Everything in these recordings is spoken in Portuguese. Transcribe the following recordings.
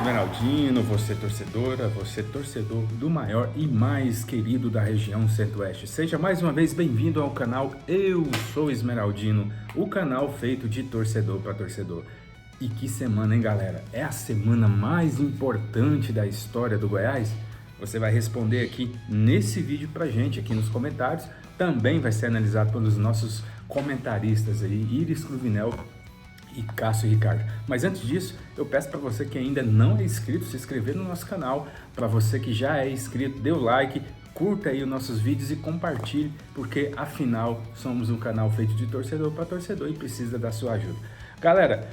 Esmeraldino, você torcedora, você torcedor do maior e mais querido da região Centro-Oeste. Seja mais uma vez bem-vindo ao canal Eu Sou Esmeraldino, o canal feito de torcedor para torcedor. E que semana, hein, galera? É a semana mais importante da história do Goiás? Você vai responder aqui nesse vídeo pra gente, aqui nos comentários. Também vai ser analisado pelos nossos comentaristas aí, Iris Cruvinel e Cássio Ricardo. Mas antes disso, eu peço para você que ainda não é inscrito, se inscrever no nosso canal. Para você que já é inscrito, dê o like, curta aí os nossos vídeos e compartilhe, porque afinal somos um canal feito de torcedor para torcedor e precisa da sua ajuda. Galera,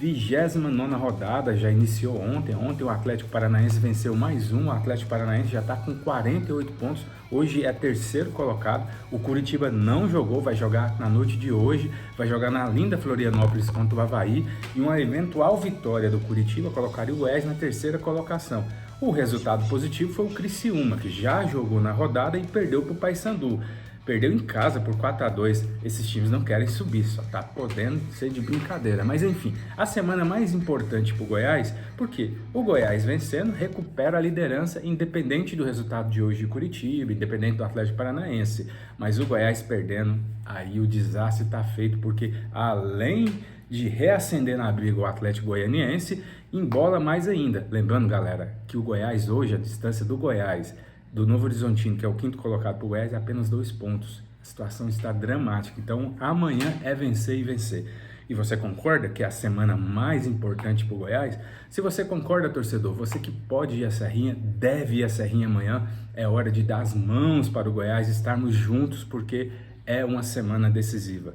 29ª rodada já iniciou ontem. Ontem o Atlético Paranaense venceu mais um. O Atlético Paranaense já está com 48 pontos. Hoje é terceiro colocado. O Curitiba não jogou, vai jogar na noite de hoje. Vai jogar na linda Florianópolis contra o Avaí. E uma eventual vitória do Curitiba colocaria o Oeste na terceira colocação. O resultado positivo foi o Criciúma, que já jogou na rodada e perdeu para o Paysandu. Perdeu em casa por 4-2, esses times não querem subir, só tá podendo ser de brincadeira. Mas enfim, a semana mais importante para o Goiás, porque o Goiás vencendo recupera a liderança independente do resultado de hoje de Curitiba, independente do Atlético Paranaense. Mas o Goiás perdendo, aí o desastre tá feito, porque além de reacender na briga o Atlético Goianiense, embola mais ainda. Lembrando, galera, que o Goiás hoje, a distância do Goiás do Novo Horizontino, que é o quinto colocado para o Goiás, é apenas 2 pontos. A situação está dramática. Então, amanhã é vencer e vencer. E você concorda que é a semana mais importante para o Goiás? Se você concorda, torcedor, você que pode ir à Serrinha, deve ir à Serrinha amanhã. É hora de dar as mãos para o Goiás, estarmos juntos, porque é uma semana decisiva.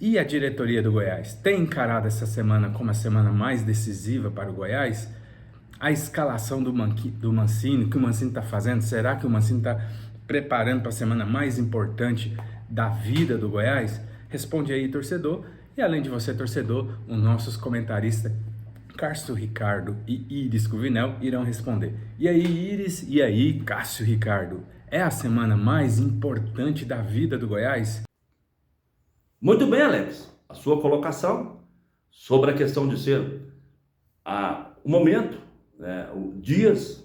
E a diretoria do Goiás tem encarado essa semana como a semana mais decisiva para o Goiás? A escalação do Mancini, que o Mancini está fazendo, será que o Mancini está preparando para a semana mais importante da vida do Goiás? Responde aí, torcedor. E além de você, torcedor, os nossos comentaristas Cássio Ricardo e Iris Cruvinel irão responder. E aí, Iris? E aí, Cássio Ricardo? É a semana mais importante da vida do Goiás? Muito bem, Alex. A sua colocação sobre a questão de ser o momento, dias,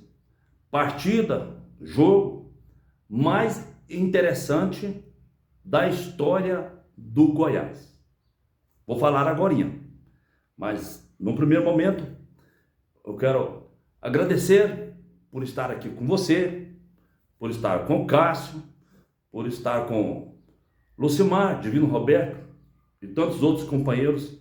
partida, jogo mais interessante da história do Goiás. Vou falar agorinha, mas no primeiro momento eu quero agradecer por estar aqui com você, por estar com o Cássio, por estar com Lucimar, Divino Roberto e tantos outros companheiros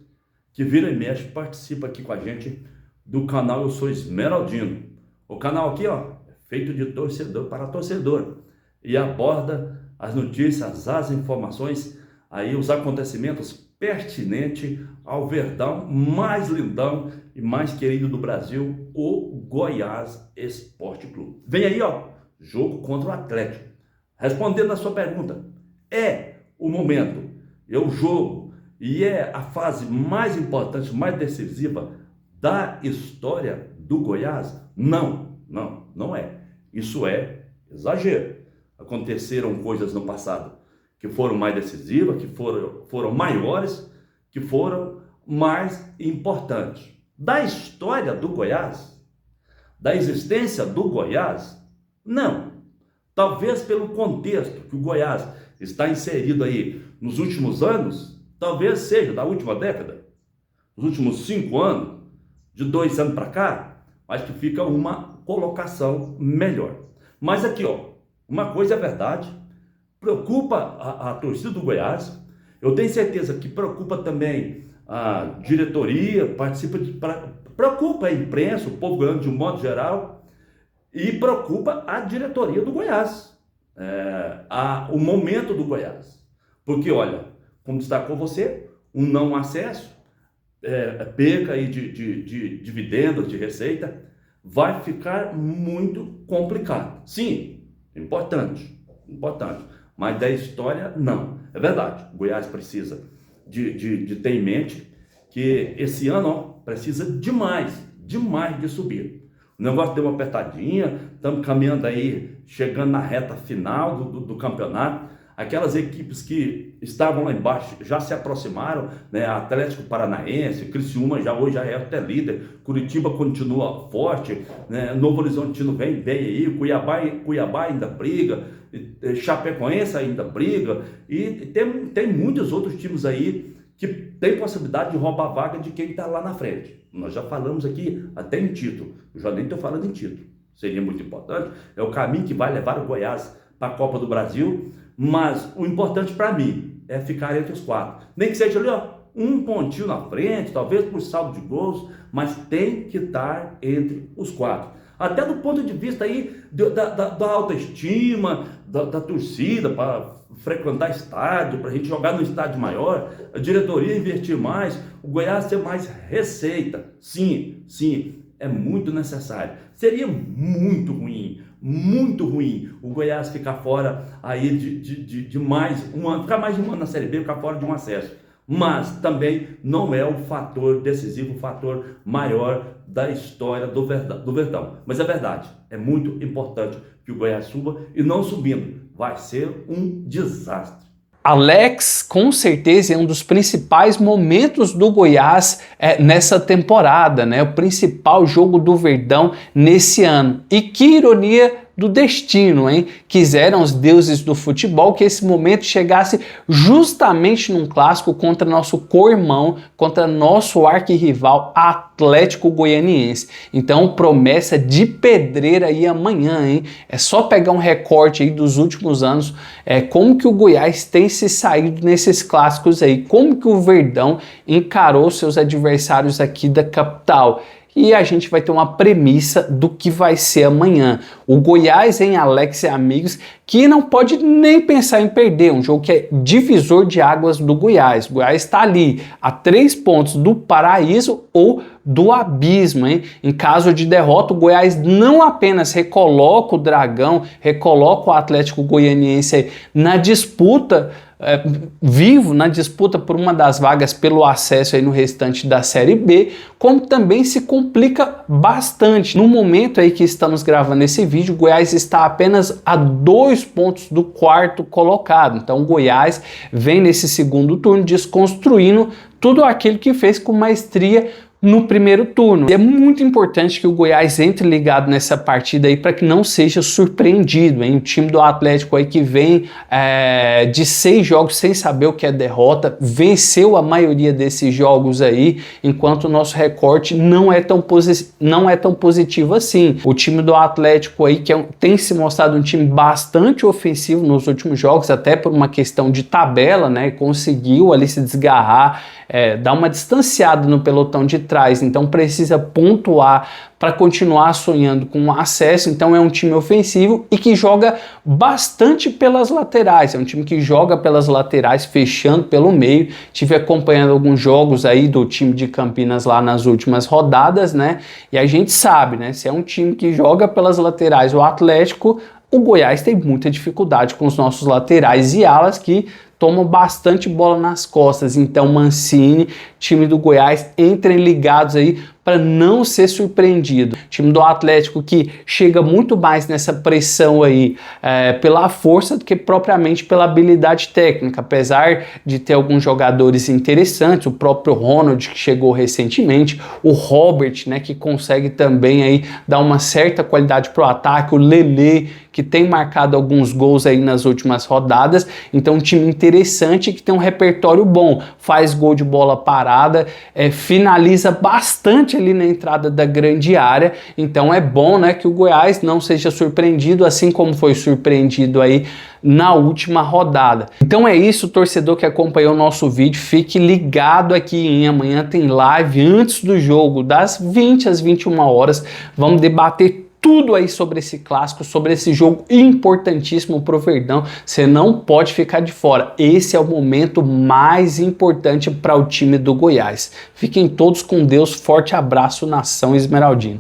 que vira e mexe participam aqui com a gente do canal Eu Sou Esmeraldino. O canal aqui, é feito de torcedor para torcedor e aborda as notícias, as informações, aí os acontecimentos pertinentes ao verdão mais lindão e mais querido do Brasil, o Goiás Esporte Clube. Vem aí, jogo contra o Atlético. Respondendo a sua pergunta, é o momento, é o jogo e é a fase mais importante, mais decisiva da história do Goiás? Não é. Isso é exagero. Aconteceram coisas no passado que foram mais decisivas, que foram maiores, que foram mais importantes. Da história do Goiás, da existência do Goiás, não. Talvez pelo contexto que o Goiás está inserido aí nos últimos anos, talvez seja da última década, nos últimos 5 anos, de 2 anos para cá, mas que fica uma colocação melhor. Mas aqui, uma coisa é verdade, preocupa a torcida do Goiás, eu tenho certeza que preocupa também a diretoria, preocupa a imprensa, o povo goiano de um modo geral, e preocupa a diretoria do Goiás, o momento do Goiás. Porque, olha, como destacou você, um não acesso, perca aí de dividendos, de receita, vai ficar muito complicado. Sim, importante, mas da história, não. É verdade, o Goiás precisa de ter em mente que esse ano precisa demais de subir. O negócio deu uma apertadinha, estamos caminhando aí, chegando na reta final do campeonato. aquelas equipes que estavam lá embaixo já se aproximaram, né? Atlético Paranaense, Criciúma hoje já é até líder, Curitiba continua forte, né? Novo Horizontino vem bem aí, Cuiabá ainda briga, Chapecoense ainda briga, e tem muitos outros times aí que tem possibilidade de roubar a vaga de quem está lá na frente. Nós já falamos aqui até em título, eu já nem estou falando em título, seria muito importante, é o caminho que vai levar o Goiás para a Copa do Brasil, mas o importante para mim é ficar entre os 4, nem que seja ali, ó, um pontinho na frente, talvez por saldo de gols, mas tem que estar entre os 4. Até do ponto de vista aí da autoestima, da torcida, para frequentar estádio, para a gente jogar no estádio maior, a diretoria investir mais, o Goiás ter mais receita. Sim, é muito necessário. Seria muito ruim o Goiás ficar fora aí de mais um ano, ficar mais de um ano na Série B, ficar fora de um acesso. Mas também não é o fator decisivo, o fator maior da história do Verdão. Mas é verdade, é muito importante que o Goiás suba, e não subindo vai ser um desastre. Alex, com certeza, é um dos principais momentos do Goiás nessa temporada, né? O principal jogo do Verdão nesse ano. E que ironia do destino, hein? Quiseram os deuses do futebol que esse momento chegasse justamente num clássico contra nosso co-irmão, contra nosso arquirrival Atlético Goianiense. Então, promessa de pedreira aí amanhã, hein? É só pegar um recorte aí dos últimos anos, como que o Goiás tem se saído nesses clássicos aí, como que o Verdão encarou seus adversários aqui da capital. E a gente vai ter uma premissa do que vai ser amanhã. O Goiás, em Alex e amigos, que não pode nem pensar em perder. Um jogo que é divisor de águas do Goiás. O Goiás está ali a 3 pontos do paraíso ou do abismo, hein? Em caso de derrota, o Goiás não apenas recoloca o Dragão, recoloca o Atlético Goianiense na disputa, vivo na disputa por uma das vagas pelo acesso aí no restante da Série B, como também se complica bastante. No momento aí que estamos gravando esse vídeo, o Goiás está apenas a 2 pontos do 4º colocado. Então o Goiás vem nesse segundo turno desconstruindo tudo aquilo que fez com maestria no primeiro turno. E é muito importante que o Goiás entre ligado nessa partida aí para que não seja surpreendido, hein? O time do Atlético aí que vem de 6 jogos sem saber o que é derrota, venceu a maioria desses jogos aí, enquanto o nosso recorte não é tão positivo assim. O time do Atlético aí que tem se mostrado um time bastante ofensivo nos últimos jogos, até por uma questão de tabela, né? Conseguiu ali se desgarrar, dar uma distanciada no pelotão de trás, então precisa pontuar para continuar sonhando com o acesso. Então é um time ofensivo e que joga bastante pelas laterais, é um time que joga pelas laterais, fechando pelo meio. Tive acompanhando alguns jogos aí do time de Campinas lá nas últimas rodadas, né? E a gente sabe, né? Se é um time que joga pelas laterais, o Atlético, o Goiás tem muita dificuldade com os nossos laterais e alas que tomam bastante bola nas costas. Então Mancini, time do Goiás, entrem ligados aí para não ser surpreendido. Time do Atlético que chega muito mais nessa pressão aí pela força do que propriamente pela habilidade técnica, apesar de ter alguns jogadores interessantes, o próprio Ronald que chegou recentemente, o Robert, né, que consegue também aí dar uma certa qualidade para o ataque, o Lelê que tem marcado alguns gols aí nas últimas rodadas. Então um time interessante que tem um repertório bom, faz gol de bola parada, finaliza bastante ali na entrada da grande área. Então é bom, né, que o Goiás não seja surpreendido, assim como foi surpreendido aí na última rodada. Então é isso, torcedor que acompanhou o nosso vídeo, fique ligado aqui, hein? Amanhã tem live antes do jogo, das 20 às 21 horas, vamos debater tudo aí sobre esse clássico, sobre esse jogo importantíssimo pro Verdão. Você não pode ficar de fora. Esse é o momento mais importante para o time do Goiás. Fiquem todos com Deus. Forte abraço, nação esmeraldina.